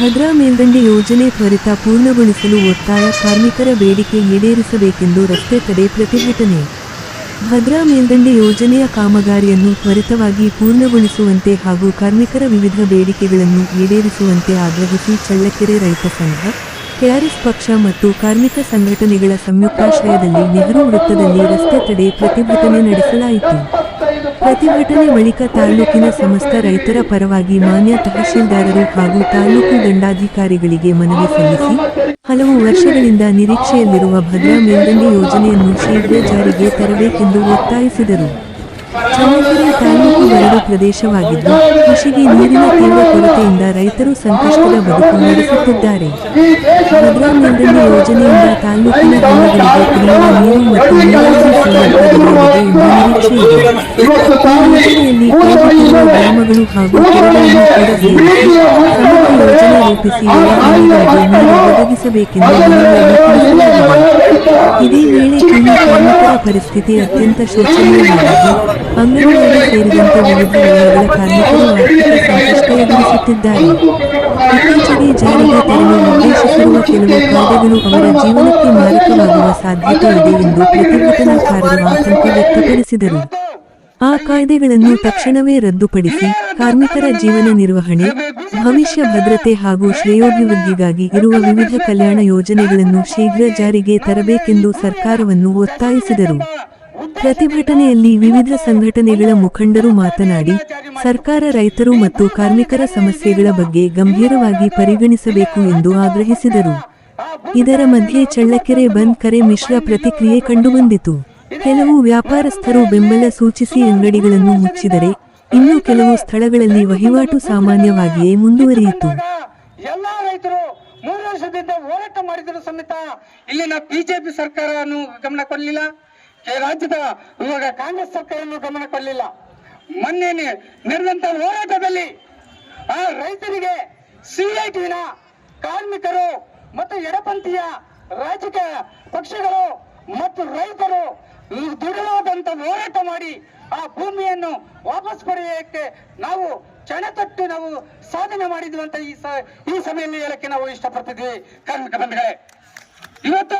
ಭದ್ರಾ ಮೇಲ್ದಂಡೆ ಯೋಜನೆ ತ್ವರಿತ ಪೂರ್ಣಗೊಳಿಸಲು ಒತ್ತಾಯ. ಕಾರ್ಮಿಕರ ಬೇಡಿಕೆ ಈಡೇರಿಸಬೇಕೆಂದು ರಸ್ತೆ ತಡೆ ಪ್ರತಿಭಟನೆ. ಭದ್ರಾ ಮೇಲ್ದಂಡೆ ಯೋಜನೆಯ ಕಾಮಗಾರಿಯನ್ನು ತ್ವರಿತವಾಗಿ ಪೂರ್ಣಗೊಳಿಸುವಂತೆ ಹಾಗೂ ಕಾರ್ಮಿಕರ ವಿವಿಧ ಬೇಡಿಕೆಗಳನ್ನು ಈಡೇರಿಸುವಂತೆ ಆಗ್ರಹಿಸಿ ಚಳ್ಳಕೆರೆ ರೈತ ಸಂಘ, ಕೆಆರ್ಎಸ್ ಪಕ್ಷ ಮತ್ತು ಕಾರ್ಮಿಕ ಸಂಘಟನೆಗಳ ಸಂಯುಕ್ತಾಶ್ರಯದಲ್ಲಿ ನೆಹರು ವೃತ್ತದಲ್ಲಿ ರಸ್ತೆ ತಡೆ ಪ್ರತಿಭಟನೆ ನಡೆಸಲಾಯಿತು. ಪ್ರತಿಭಟನೆ ಬಳಿಕ ತಾಲೂಕಿನ ಸಮಸ್ತ ರೈತರ ಪರವಾಗಿ ಮಾನ್ಯ ತಹಶೀಲ್ದಾರರು ಹಾಗೂ ತಾಲೂಕು ದಂಡಾಧಿಕಾರಿಗಳಿಗೆ ಮನವಿ ಸಲ್ಲಿಸಿ ಹಲವು ವರ್ಷಗಳಿಂದ ನಿರೀಕ್ಷೆಯಲ್ಲಿರುವ ಭದ್ರಾ ಮೇಲ್ದಂಡೆ ಯೋಜನೆಯನ್ನು ಶೀಘ್ರ ಜಾರಿಗೆ ತರಬೇಕೆಂದು ಒತ್ತಾಯಿಸಿದರು. ಚಳ್ಳಕೆರೆ ತಾಲೂಕು ಬರಡು ಪ್ರದೇಶವಾಗಿದ್ದು ಕೃಷಿಗೆ ನೀರಿನ ತೀವ್ರ ಕೊರತೆಯಿಂದ ರೈತರು ಸಂಕಷ್ಟದ ಬದುಕು ನಡೆಸುತ್ತಿದ್ದಾರೆ. ಭದ್ರಾ ಮೇಲ್ದಂಡೆ ಯೋಜನೆಯಿಂದ ತಾಲೂಕಿನ ಹಳ್ಳಿಗಳಿಗೆ ಕುಡಿಯುವ ನೀರು ಮತ್ತು ನೀರಾವರಿ ಸೌಲಭ್ಯ ದೊರೆಯಲಿದೆ ಎಂಬ ನಿರೀಕ್ಷೆ ಇದೆ. ಈ ಯೋಜನೆಯಲ್ಲಿ ಕೈಬಿಟ್ಟಿರುವ ಗ್ರಾಮಗಳು ಹಾಗೂ ಕೆರೆಗಳನ್ನು ಕೂಡ ಸೇರಿಸಿ ಸಮಗ್ರ ಯೋಜನೆ ರೂಪಿಸಿ ಎಲ್ಲ ಹಳ್ಳಿಗಳಿಗೆ ನೀರು ಒದಗಿಸಬೇಕೆಂದು ಮನವಿಯನ್ನು ತಿಳಿಸಲಾಗಿದೆ. ಇದೇ ವೇಳೆ ಕೂಲಿ ಕಾರ್ಮಿಕರ ಪರಿಸ್ಥಿತಿ ಅತ್ಯಂತ ಶೋಚನೀಯವಾಗಿದ್ದು ಅಂಗನವಾಡಿ ಸೇರಿದಂತೆ ವಿವಿಧ ವಲಯಗಳ ಕಾರ್ಮಿಕರು ಆರ್ಥಿಕ ಸಂಕಷ್ಟ ಎದುರಿಸುತ್ತಿದ್ದಾರೆ. ಇತ್ತೀಚೆಗೆ ಜಾರಿಗೆ ತರಲು ಉದ್ದೇಶಿಸಿರುವ ಕೆಲವು ಕಾಯ್ದೆಗಳು ಅವರ ಜೀವನಕ್ಕೆ ಮಾರಕವಾಗುವ ಸಾಧ್ಯತೆ ಇದೆ ಎಂದು ಪ್ರತಿಭಟನಾಕಾರರು ಆತಂಕ ವ್ಯಕ್ತಪಡಿಸಿದರು. ಆ ಕಾಯ್ದೆಗಳನ್ನು ತಕ್ಷಣವೇ ರದ್ದುಪಡಿಸಿ ಕಾರ್ಮಿಕರ ಜೀವನ ನಿರ್ವಹಣೆ, ಭವಿಷ್ಯ ಭದ್ರತೆ ಹಾಗೂ ಶ್ರೇಯೋಭಿವೃದ್ಧಿಗಾಗಿ ಇರುವ ವಿವಿಧ ಕಲ್ಯಾಣ ಯೋಜನೆಗಳನ್ನು ಶೀಘ್ರ ಜಾರಿಗೆ ತರಬೇಕೆಂದು ಸರ್ಕಾರವನ್ನು ಒತ್ತಾಯಿಸಿದರು. ಪ್ರತಿಭಟನೆಯಲ್ಲಿ ವಿವಿಧ ಸಂಘಟನೆಗಳ ಮುಖಂಡರು ಮಾತನಾಡಿ, ಸರ್ಕಾರ ರೈತರು ಮತ್ತು ಕಾರ್ಮಿಕರ ಸಮಸ್ಯೆಗಳ ಬಗ್ಗೆ ಗಂಭೀರವಾಗಿ ಪರಿಗಣಿಸಬೇಕು ಎಂದು ಆಗ್ರಹಿಸಿದರು. ಇದರ ಮಧ್ಯೆ ಚಳ್ಳಕೆರೆ ಬಂದ್ ಕರೆ ಮಿಶ್ರ ಪ್ರತಿಕ್ರಿಯೆ ಕಂಡುಬಂದಿತು. ಕೆಲವು ವ್ಯಾಪಾರಸ್ಥರು ಬೆಂಬಲ ಸೂಚಿಸಿ ಅಂಗಡಿಗಳನ್ನು ಮುಚ್ಚಿದರೆ, ಇನ್ನು ಕೆಲವು ಸ್ಥಳಗಳಲ್ಲಿ ವಹಿವಾಟು ಸಾಮಾನ್ಯವಾಗಿಯೇ ಮುಂದುವರಿಯಿತು. ಎಲ್ಲಾ ರೈತರು 3 ವರ್ಷದಿಂದ ಹೋರಾಟ ಮಾಡಿದರೂ ಸಮೇತ ಇಲ್ಲಿನ ಬಿಜೆಪಿ ಸರ್ಕಾರವನ್ನು ಗಮನ ಕೊಡಲಿಲ್ಲ. ರಾಜ್ಯದ ಇವಾಗ ಕಾಂಗ್ರೆಸ್ ಸರ್ಕಾರವನ್ನು ಗಮನ ಕೊಡಲಿಲ್ಲ. ಮೊನ್ನೆ ನಡೆದಂತ ಹೋರಾಟದಲ್ಲಿ ಆ ರೈತರಿಗೆ ಸಿಐಟಿನ ಕಾರ್ಮಿಕರು ಮತ್ತು ಎಡಪಂಥೀಯ ರಾಜಕೀಯ ಪಕ್ಷಗಳು ಮತ್ತು ರೈತರು ದುಡಿದಾದಂತ ಹೋರಾಟ ಮಾಡಿ ಆ ಭೂಮಿಯನ್ನು ವಾಪಸ್ ಪಡೆಯಕ್ಕೆ ನಾವು ಚಣತಟ್ಟು ನಾವು ಸಾಧನೆ ಮಾಡಿದ್ವಿ ಅಂತ ಈ ಸಭೆಯಲ್ಲಿ ಹೇಳಕ್ಕೆ ನಾವು ಇಷ್ಟಪಡ್ತಿದ್ವಿ. ಕಾರ್ಮಿಕ ಬಂಧುಗಳೇ, ಇವತ್ತು